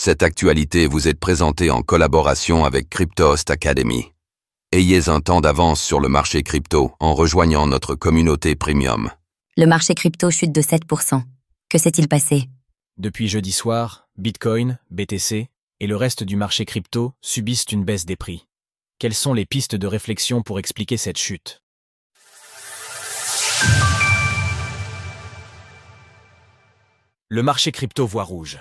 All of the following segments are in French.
Cette actualité vous est présentée en collaboration avec Cryptost Academy. Ayez un temps d'avance sur le marché crypto en rejoignant notre communauté premium. Le marché crypto chute de 7%. Que s'est-il passé? Depuis jeudi soir, Bitcoin, BTC et le reste du marché crypto subissent une baisse des prix. Quelles sont les pistes de réflexion pour expliquer cette chute? Le marché crypto voit rouge.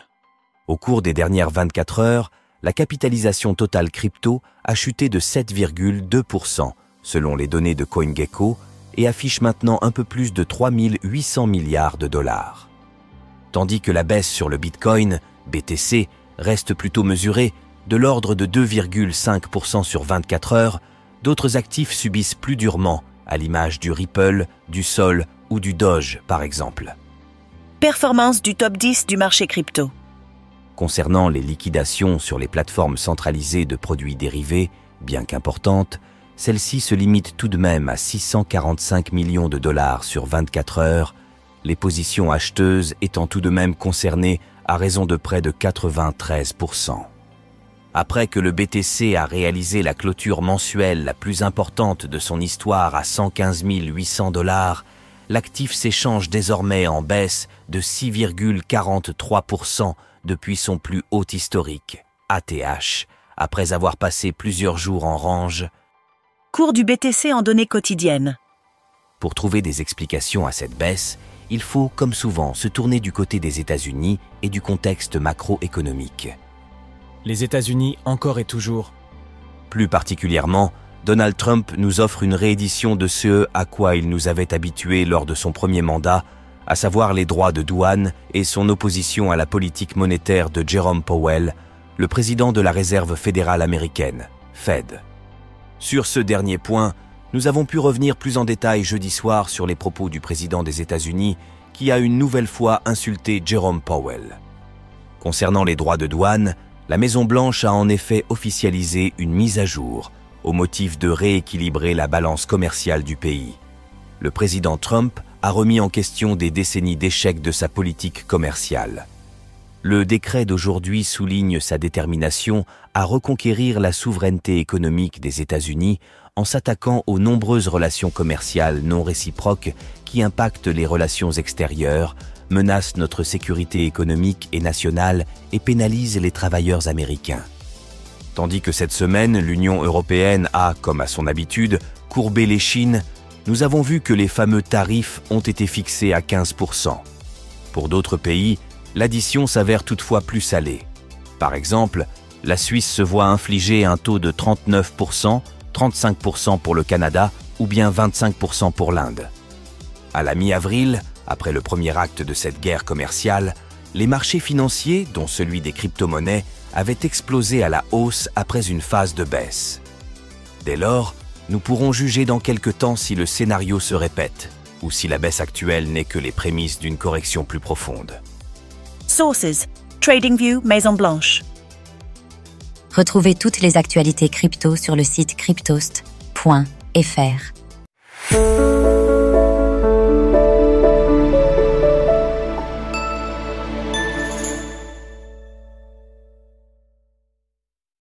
Au cours des dernières 24 heures, la capitalisation totale crypto a chuté de 7,2% selon les données de CoinGecko et affiche maintenant un peu plus de 3 800 milliards de dollars. Tandis que la baisse sur le Bitcoin, BTC, reste plutôt mesurée, de l'ordre de 2,5% sur 24 heures, d'autres actifs subissent plus durement, à l'image du Ripple, du Sol ou du Doge par exemple. Performance du top 10 du marché crypto. Concernant les liquidations sur les plateformes centralisées de produits dérivés, bien qu'importantes, celles-ci se limitent tout de même à 645 millions de dollars sur 24 heures, les positions acheteuses étant tout de même concernées à raison de près de 93%. Après que le BTC a réalisé la clôture mensuelle la plus importante de son histoire à 115 800 dollars, l'actif s'échange désormais en baisse de 6,43% depuis son plus haut historique, ATH, après avoir passé plusieurs jours en range. Cours du BTC en données quotidiennes. Pour trouver des explications à cette baisse, il faut, comme souvent, se tourner du côté des États-Unis et du contexte macroéconomique. Les États-Unis encore et toujours. Plus particulièrement, Donald Trump nous offre une réédition de ce à quoi il nous avait habitués lors de son premier mandat, à savoir les droits de douane et son opposition à la politique monétaire de Jerome Powell, le président de la Réserve fédérale américaine, Fed. Sur ce dernier point, nous avons pu revenir plus en détail jeudi soir sur les propos du président des États-Unis qui a une nouvelle fois insulté Jerome Powell. Concernant les droits de douane, la Maison-Blanche a en effet officialisé une mise à jour au motif de rééquilibrer la balance commerciale du pays. Le président Trump a remis en question des décennies d'échecs de sa politique commerciale. Le décret d'aujourd'hui souligne sa détermination à reconquérir la souveraineté économique des États-Unis en s'attaquant aux nombreuses relations commerciales non réciproques qui impactent les relations extérieures, menacent notre sécurité économique et nationale et pénalisent les travailleurs américains. Tandis que cette semaine, l'Union européenne a, comme à son habitude, courbé l'échine, nous avons vu que les fameux tarifs ont été fixés à 15%. Pour d'autres pays, l'addition s'avère toutefois plus salée. Par exemple, la Suisse se voit infliger un taux de 39%, 35% pour le Canada ou bien 25% pour l'Inde. À la mi-avril, après le premier acte de cette guerre commerciale, les marchés financiers, dont celui des crypto-monnaies, avaient explosé à la hausse après une phase de baisse. Dès lors, nous pourrons juger dans quelque temps si le scénario se répète ou si la baisse actuelle n'est que les prémices d'une correction plus profonde. Sources: TradingView, Maison-Blanche. Retrouvez toutes les actualités crypto sur le site cryptost.fr.